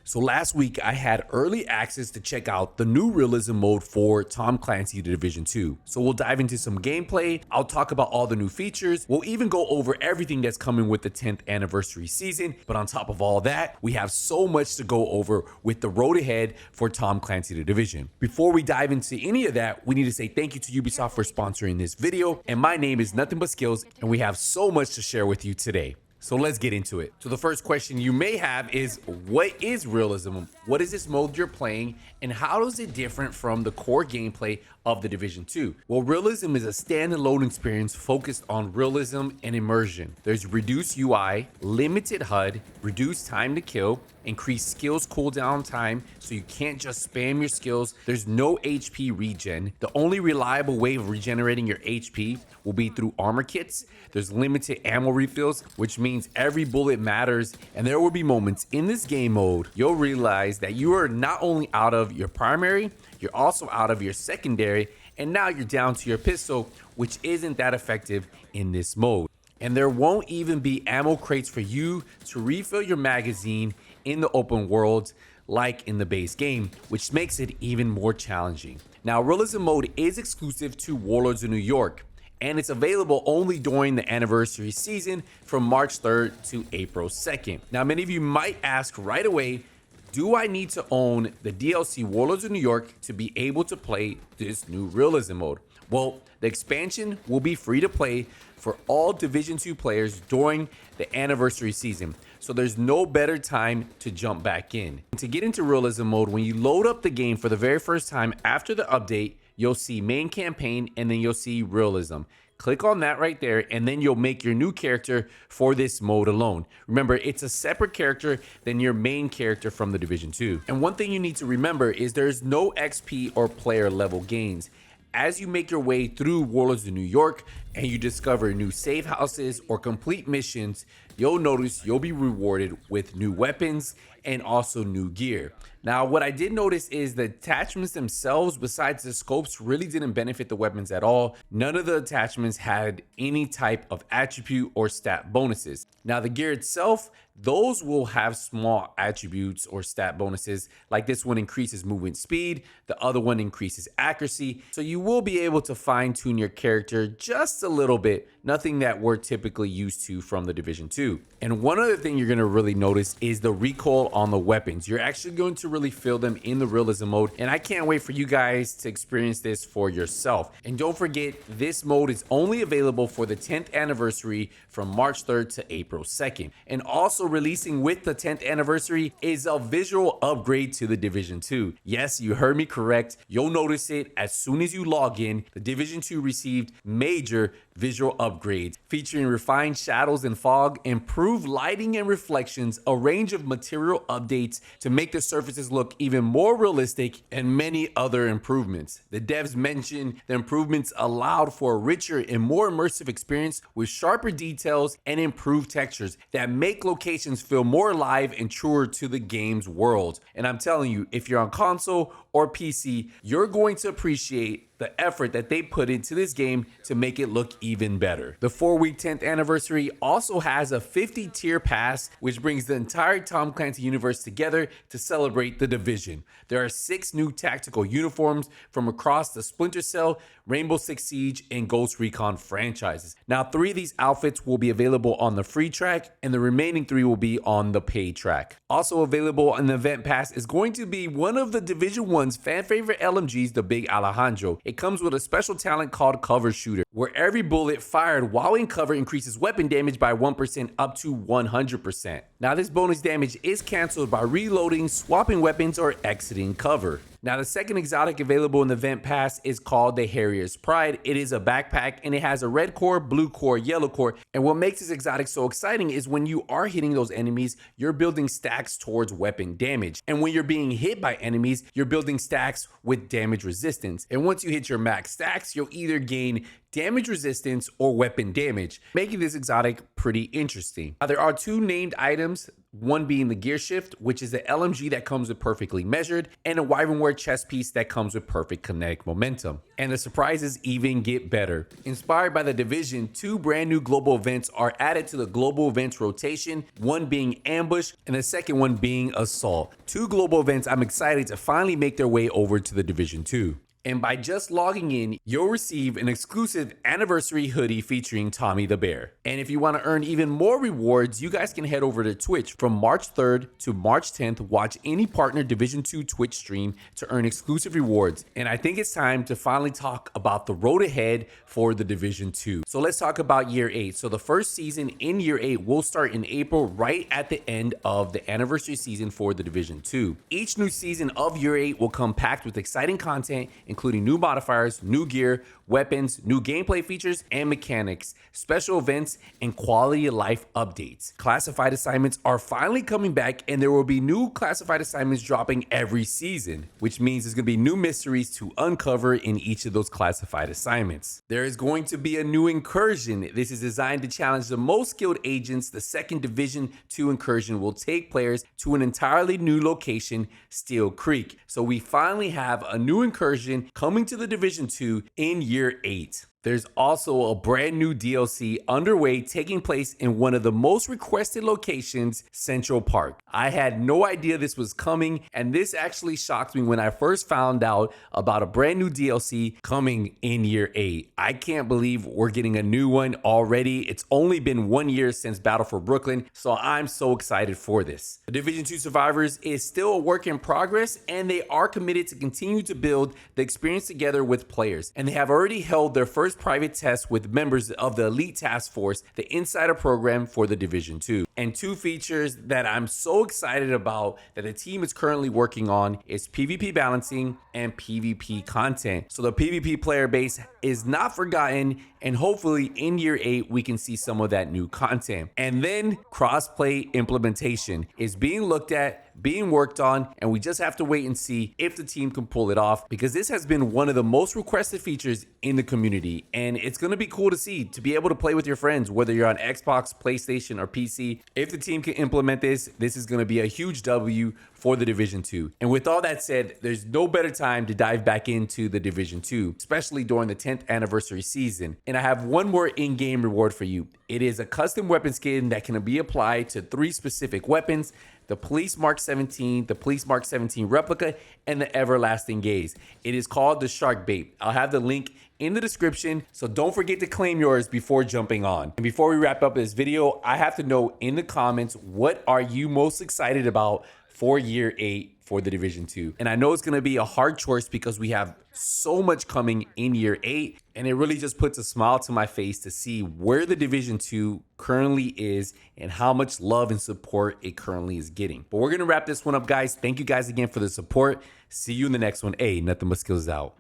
So last week I had early access to check out the new realism mode for Tom Clancy The Division 2. So we'll dive into some gameplay, I'll talk about all the new features, we'll even go over everything that's coming with the 10th anniversary season, but on top of all that, we have so much to go over with the road ahead for Tom Clancy The Division. Before we dive into any of that, we need to say thank you to Ubisoft for sponsoring this video, and my name is Nothing But Skills, and we have so much to share with you today. So let's get into it. So the first question you may have is, what is Realism? What is this mode you're playing, and how is it different from the core gameplay of The Division 2? Well, Realism is a standalone experience focused on realism and immersion. There's reduced UI, limited HUD, reduced time to kill, increased skills cooldown time so you can't just spam your skills. There's no HP regen. The only reliable way of regenerating your HP will be through armor kits. There's limited ammo refills, which means every bullet matters, and there will be moments in this game mode you'll realize that you are not only out of your primary, you're also out of your secondary, and now you're down to your pistol, which isn't that effective in this mode. And there won't even be ammo crates for you to refill your magazine in the open world like in the base game, which makes it even more challenging. Now, Realism mode is exclusive to Warlords of New York, and it's available only during the anniversary season from March 3rd to April 2nd. Now, many of you might ask right away, do I need to own the DLC Warlords of New York to be able to play this new Realism mode? Well, the expansion will be free to play for all Division 2 players during the anniversary season, so there's no better time to jump back in. To get into Realism mode, when you load up the game for the very first time after the update, you'll see main campaign and then you'll see Realism. Click on that right there, and then you'll make your new character for this mode alone. Remember, it's a separate character than your main character from the Division 2. And one thing you need to remember is there's no XP or player level gains. As you make your way through Warlords of New York and you discover new safe houses or complete missions, you'll notice you'll be rewarded with new weapons and also new gear. Now, what I did notice is the attachments themselves, besides the scopes, really didn't benefit the weapons at all. None of the attachments had any type of attribute or stat bonuses. Now, the gear itself, those will have small attributes or stat bonuses, like this one increases movement speed, the other one increases accuracy. So you will be able to fine tune your character just a little bit, nothing that we're typically used to from the Division 2. And one other thing you're gonna really notice is the recoil on the weapons. You're actually going to really feel them in the Realism mode, and I can't wait for you guys to experience this for yourself. And don't forget, this mode is only available for the 10th anniversary from March 3rd to April 2nd. And also releasing with the 10th anniversary is a visual upgrade to the Division 2. Yes, you heard me correct. You'll notice it as soon as you log in. The Division 2 received major visual upgrades featuring refined shadows and fog, improved lighting and reflections, a range of material updates to make the surfaces look even more realistic, and many other improvements. The devs mentioned the improvements allowed for a richer and more immersive experience with sharper details and improved textures that make locations feel more alive and truer to the game's world. And I'm telling you, if you're on console or PC, you're going to appreciate the effort that they put into this game to make it look even better. The 4-week 10th anniversary also has a 50-tier pass, which brings the entire Tom Clancy universe together to celebrate the Division. There are 6 new tactical uniforms from across the Splinter Cell, Rainbow Six Siege, and Ghost Recon franchises. Now, 3 of these outfits will be available on the free track, and the remaining 3 will be on the paid track. Also available on the event pass is going to be one of the Division 1's fan favorite LMGs, the Big Alejandro. It comes with a special talent called Cover Shooter, where every bullet fired while in cover increases weapon damage by 1% up to 100%. Now, this bonus damage is canceled by reloading, swapping weapons, or exiting cover. Now, the second exotic available in the event pass is called the Harrier's Pride. It is a backpack and it has a red core, blue core, yellow core. And what makes this exotic so exciting is when you are hitting those enemies, you're building stacks towards weapon damage. And when you're being hit by enemies, you're building stacks with damage resistance. And once you hit your max stacks, you'll either gain damage resistance or weapon damage, making this exotic pretty interesting. Now, there are 2 named items one being the gear shift, which is the LMG that comes with perfectly measured, and a Wyvernware chest piece that comes with perfect kinetic momentum. And the surprises even get better. Inspired by the Division, 2 brand new global events are added to the global events rotation, one being Ambush and the second one being Assault. 2 global events I'm excited to finally make their way over to the Division 2. And by just logging in, you'll receive an exclusive anniversary hoodie featuring Tommy the Bear. And if you want to earn even more rewards, you guys can head over to Twitch from March 3rd to March 10th. Watch any partner Division 2 Twitch stream to earn exclusive rewards. And I think it's time to finally talk about the road ahead for the Division 2. So let's talk about Year 8. So the first season in Year 8 will start in April, right at the end of the anniversary season for the Division 2. Each new season of Year 8 will come packed with exciting content, including new modifiers, new gear, weapons, new gameplay features and mechanics, special events, and quality of life updates. Classified assignments are finally coming back, and there will be new classified assignments dropping every season, which means there's going to be new mysteries to uncover in each of those classified assignments. There is going to be a new Incursion. This is designed to challenge the most skilled agents. The second Division 2 Incursion will take players to an entirely new location, Steel Creek. So we finally have a new Incursion coming to the Division 2 in Year 8. There's also a brand new DLC underway taking place in one of the most requested locations, Central Park. I had no idea this was coming, and this actually shocked me when I first found out about a brand new DLC coming in Year 8. I can't believe we're getting a new one already. It's only been 1 year since Battle for Brooklyn, so I'm so excited for this. The Division 2 Survivors is still a work in progress, and they are committed to continue to build the experience together with players. And they have already held their first private test with members of the Elite Task Force, the Insider program for the Division 2. And 2 features that I'm so excited about that the team is currently working on is PvP balancing and PvP content. So the PvP player base is not forgotten, and hopefully in Year 8 we can see some of that new content. And then crossplay implementation is being looked at, being worked on, and we just have to wait and see if the team can pull it off, because this has been one of the most requested features in the community, and it's going to be cool to see, to be able to play with your friends, whether you're on Xbox, PlayStation, or PC. If the team can implement this, this is going to be a huge W for the Division 2. And with all that said, there's no better time to dive back into the Division 2, especially during the 10th anniversary season. And I have one more in-game reward for you. It is a custom weapon skin that can be applied to 3 specific weapons: the Police Mark 17, the Police Mark 17 replica, and the Everlasting Gaze. It is called the Shark Bait. I'll have the link in the description, so don't forget to claim yours before jumping on. And before we wrap up this video, I have to know in the comments, what are you most excited about for Year 8 for the Division 2? And I know it's going to be a hard choice because we have so much coming in Year 8, and it really just puts a smile to my face to see where the Division 2 currently is and how much love and support it currently is getting. But we're going to wrap this one up, guys. Thank you guys again for the support. See you in the next one. Hey, nothing but skills out.